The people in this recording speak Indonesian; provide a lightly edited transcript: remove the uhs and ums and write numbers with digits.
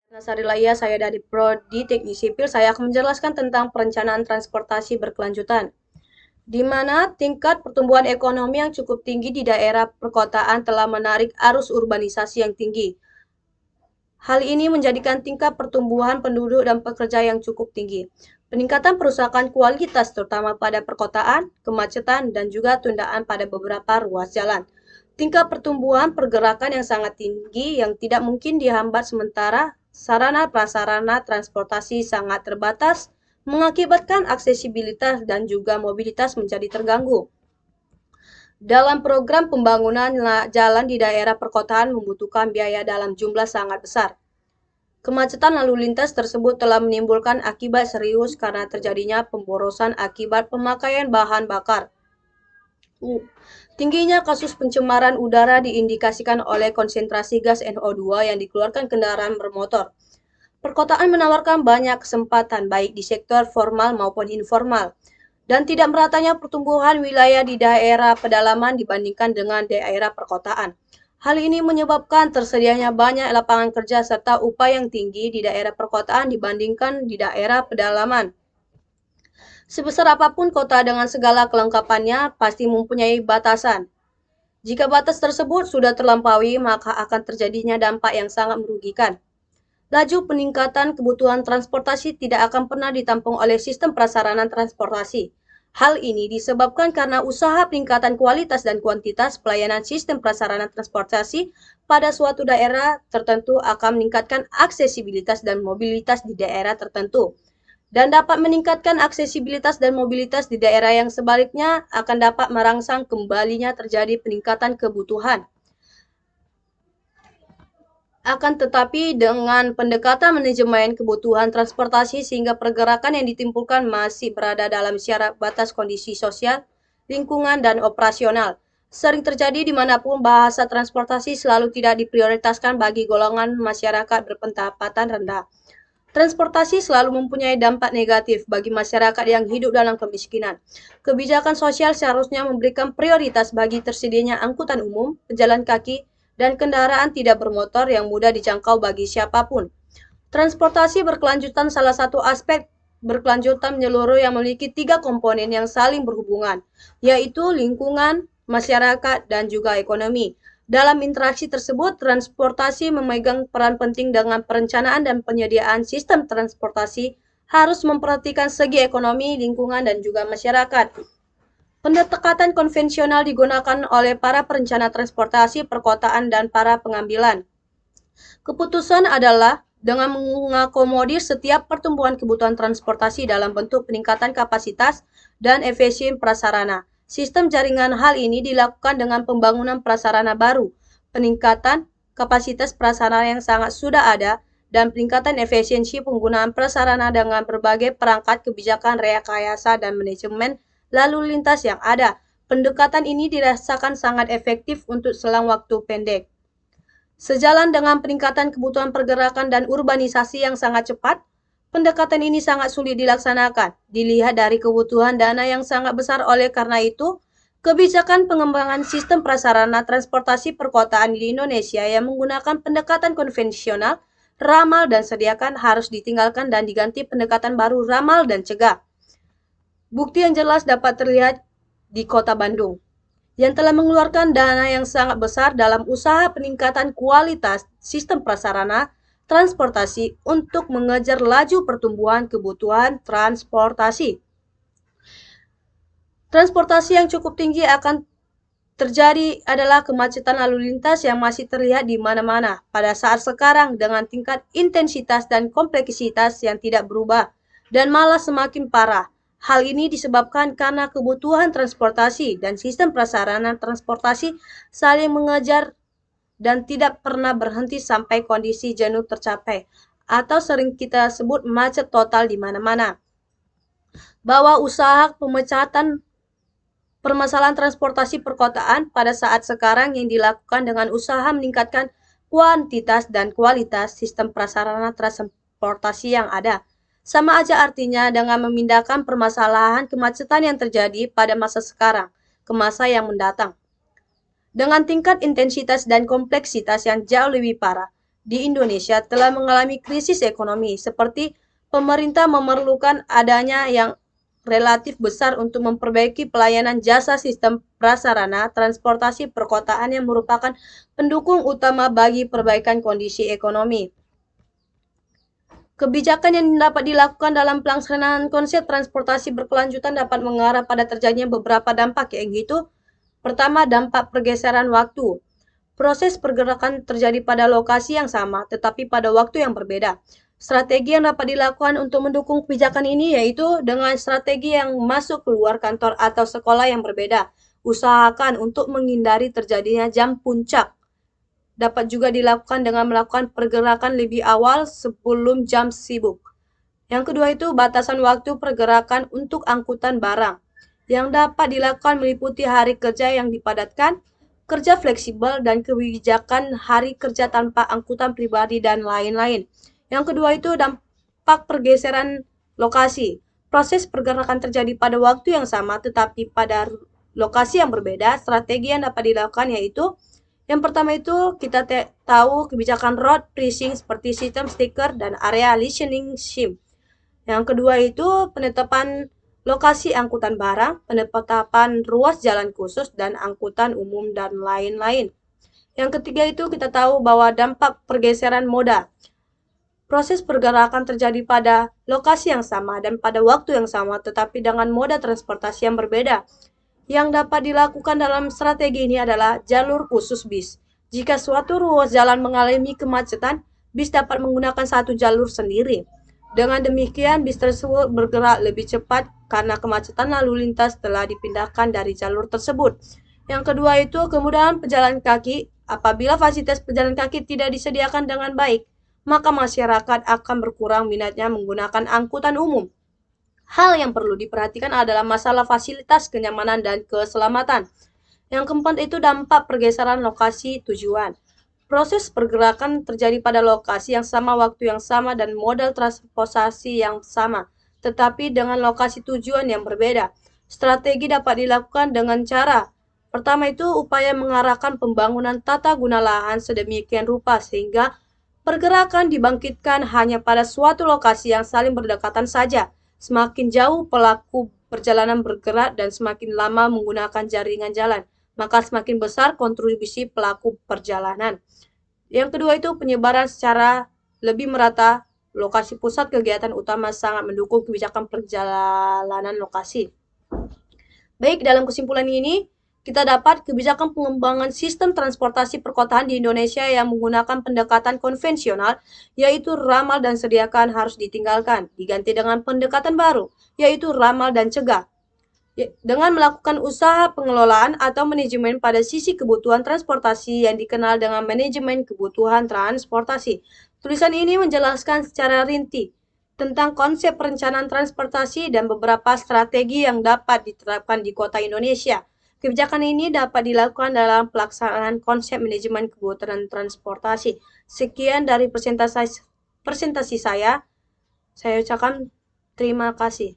Nasari Laya, saya dari Prodi Teknik Sipil. Saya akan menjelaskan tentang perencanaan transportasi berkelanjutan, di mana tingkat pertumbuhan ekonomi yang cukup tinggi di daerah perkotaan telah menarik arus urbanisasi yang tinggi. Hal ini menjadikan tingkat pertumbuhan penduduk dan pekerja yang cukup tinggi. Peningkatan perusahaan kualitas terutama pada perkotaan, kemacetan, dan juga tundaan pada beberapa ruas jalan. Tingkat pertumbuhan pergerakan yang sangat tinggi yang tidak mungkin dihambat sementara sarana prasarana transportasi sangat terbatas, mengakibatkan aksesibilitas dan juga mobilitas menjadi terganggu. Dalam program pembangunan jalan di daerah perkotaan membutuhkan biaya dalam jumlah sangat besar. Kemacetan lalu lintas tersebut telah menimbulkan akibat serius karena terjadinya pemborosan akibat pemakaian bahan bakar. Tingginya kasus pencemaran udara diindikasikan oleh konsentrasi gas NO2 yang dikeluarkan kendaraan bermotor. Perkotaan menawarkan banyak kesempatan baik di sektor formal maupun informal, dan tidak meratanya pertumbuhan wilayah di daerah pedalaman dibandingkan dengan daerah perkotaan. Hal ini menyebabkan tersedianya banyak lapangan kerja serta upah yang tinggi di daerah perkotaan dibandingkan di daerah pedalaman. Sebesar apapun kota dengan segala kelengkapannya pasti mempunyai batasan. Jika batas tersebut sudah terlampaui, maka akan terjadinya dampak yang sangat merugikan. Laju peningkatan kebutuhan transportasi tidak akan pernah ditampung oleh sistem prasarana transportasi. Hal ini disebabkan karena usaha peningkatan kualitas dan kuantitas pelayanan sistem prasarana transportasi pada suatu daerah tertentu akan meningkatkan aksesibilitas dan mobilitas di daerah tertentu, dan dapat meningkatkan aksesibilitas dan mobilitas di daerah yang sebaliknya akan dapat merangsang kembalinya terjadi peningkatan kebutuhan. Akan tetapi dengan pendekatan manajemen kebutuhan transportasi sehingga pergerakan yang ditimbulkan masih berada dalam syarat batas kondisi sosial, lingkungan, dan operasional. Sering terjadi dimanapun bahasa transportasi selalu tidak diprioritaskan bagi golongan masyarakat berpendapatan rendah. Transportasi selalu mempunyai dampak negatif bagi masyarakat yang hidup dalam kemiskinan. Kebijakan sosial seharusnya memberikan prioritas bagi tersedianya angkutan umum, pejalan kaki, dan kendaraan tidak bermotor yang mudah dijangkau bagi siapapun. Transportasi berkelanjutan salah satu aspek berkelanjutan menyeluruh yang memiliki 3 komponen yang saling berhubungan, yaitu lingkungan, masyarakat, dan juga ekonomi. Dalam interaksi tersebut, transportasi memegang peran penting dengan perencanaan dan penyediaan sistem transportasi harus memperhatikan segi ekonomi, lingkungan, dan juga masyarakat. Pendekatan konvensional digunakan oleh para perencana transportasi perkotaan dan para pengambilan keputusan adalah dengan mengakomodir setiap pertumbuhan kebutuhan transportasi dalam bentuk peningkatan kapasitas dan efisien prasarana. Sistem jaringan hal ini dilakukan dengan pembangunan prasarana baru, peningkatan kapasitas prasarana yang sangat sudah ada, dan peningkatan efisiensi penggunaan prasarana dengan berbagai perangkat kebijakan rekayasa dan manajemen lalu lintas yang ada. Pendekatan ini dirasakan sangat efektif untuk selang waktu pendek. Sejalan dengan peningkatan kebutuhan pergerakan dan urbanisasi yang sangat cepat, pendekatan ini sangat sulit dilaksanakan. Dilihat dari kebutuhan dana yang sangat besar, oleh karena itu, kebijakan pengembangan sistem prasarana transportasi perkotaan di Indonesia yang menggunakan pendekatan konvensional, ramal dan sediakan harus ditinggalkan dan diganti pendekatan baru ramal dan cegah. Bukti yang jelas dapat terlihat di Kota Bandung, yang telah mengeluarkan dana yang sangat besar dalam usaha peningkatan kualitas sistem prasarana transportasi untuk mengejar laju pertumbuhan kebutuhan transportasi. Transportasi yang cukup tinggi akan terjadi adalah kemacetan lalu lintas yang masih terlihat di mana-mana pada saat sekarang dengan tingkat intensitas dan kompleksitas yang tidak berubah dan malah semakin parah. Hal ini disebabkan karena kebutuhan transportasi dan sistem prasarana transportasi saling mengejar dan tidak pernah berhenti sampai kondisi jenuh tercapai, atau sering kita sebut macet total di mana-mana. Bahwa usaha pemecatan permasalahan transportasi perkotaan pada saat sekarang yang dilakukan dengan usaha meningkatkan kuantitas dan kualitas sistem prasarana transportasi yang ada. Sama aja artinya dengan memindahkan permasalahan kemacetan yang terjadi pada masa sekarang ke masa yang mendatang. Dengan tingkat intensitas dan kompleksitas yang jauh lebih parah, di Indonesia telah mengalami krisis ekonomi, seperti pemerintah memerlukan adanya yang relatif besar untuk memperbaiki pelayanan jasa sistem prasarana transportasi perkotaan yang merupakan pendukung utama bagi perbaikan kondisi ekonomi. Kebijakan yang dapat dilakukan dalam pelaksanaan konsep transportasi berkelanjutan dapat mengarah pada terjadinya beberapa dampak, yaitu pertama, dampak pergeseran waktu. Proses pergerakan terjadi pada lokasi yang sama, tetapi pada waktu yang berbeda. Strategi yang dapat dilakukan untuk mendukung kebijakan ini yaitu dengan strategi yang masuk keluar kantor atau sekolah yang berbeda. Usahakan untuk menghindari terjadinya jam puncak. Dapat juga dilakukan dengan melakukan pergerakan lebih awal sebelum jam sibuk. Yang kedua itu batasan waktu pergerakan untuk angkutan barang. Yang dapat dilakukan meliputi hari kerja yang dipadatkan, kerja fleksibel, dan kebijakan hari kerja tanpa angkutan pribadi dan lain-lain. Yang kedua itu dampak pergeseran lokasi. Proses pergerakan terjadi pada waktu yang sama tetapi pada lokasi yang berbeda. Strategi yang dapat dilakukan yaitu yang pertama itu kita tahu kebijakan road pricing seperti sistem stiker dan area listening SIM. Yang kedua itu penetapan lokasi angkutan barang, penetapan ruas jalan khusus dan angkutan umum dan lain-lain. Yang ketiga itu kita tahu bahwa dampak pergeseran moda. Proses pergerakan terjadi pada lokasi yang sama dan pada waktu yang sama tetapi dengan moda transportasi yang berbeda. Yang dapat dilakukan dalam strategi ini adalah jalur khusus bis. Jika suatu ruas jalan mengalami kemacetan, bis dapat menggunakan satu jalur sendiri. Dengan demikian, bis tersebut bergerak lebih cepat karena kemacetan lalu lintas telah dipindahkan dari jalur tersebut. Yang kedua itu kemudahan pejalan kaki. Apabila fasilitas pejalan kaki tidak disediakan dengan baik, maka masyarakat akan berkurang minatnya menggunakan angkutan umum. Hal yang perlu diperhatikan adalah masalah fasilitas, kenyamanan, dan keselamatan. Yang keempat itu dampak pergeseran lokasi tujuan. Proses pergerakan terjadi pada lokasi yang sama, waktu yang sama, dan modal transportasi yang sama, tetapi dengan lokasi tujuan yang berbeda. Strategi dapat dilakukan dengan cara pertama itu upaya mengarahkan pembangunan tata guna lahan sedemikian rupa sehingga pergerakan dibangkitkan hanya pada suatu lokasi yang saling berdekatan saja. Semakin jauh pelaku perjalanan bergerak dan semakin lama menggunakan jaringan jalan, maka semakin besar kontribusi pelaku perjalanan. Yang kedua itu penyebaran secara lebih merata. Lokasi pusat kegiatan utama sangat mendukung kebijakan perjalanan lokasi. Baik, dalam kesimpulan ini, kita dapat kebijakan pengembangan sistem transportasi perkotaan di Indonesia yang menggunakan pendekatan konvensional, yaitu ramal dan sediakan harus ditinggalkan, diganti dengan pendekatan baru, yaitu ramal dan cegah. Dengan melakukan usaha pengelolaan atau manajemen pada sisi kebutuhan transportasi yang dikenal dengan manajemen kebutuhan transportasi. Tulisan ini menjelaskan secara rinci tentang konsep perencanaan transportasi dan beberapa strategi yang dapat diterapkan di kota Indonesia. Kebijakan ini dapat dilakukan dalam pelaksanaan konsep manajemen kebutuhan transportasi. Sekian dari presentasi saya ucapkan terima kasih.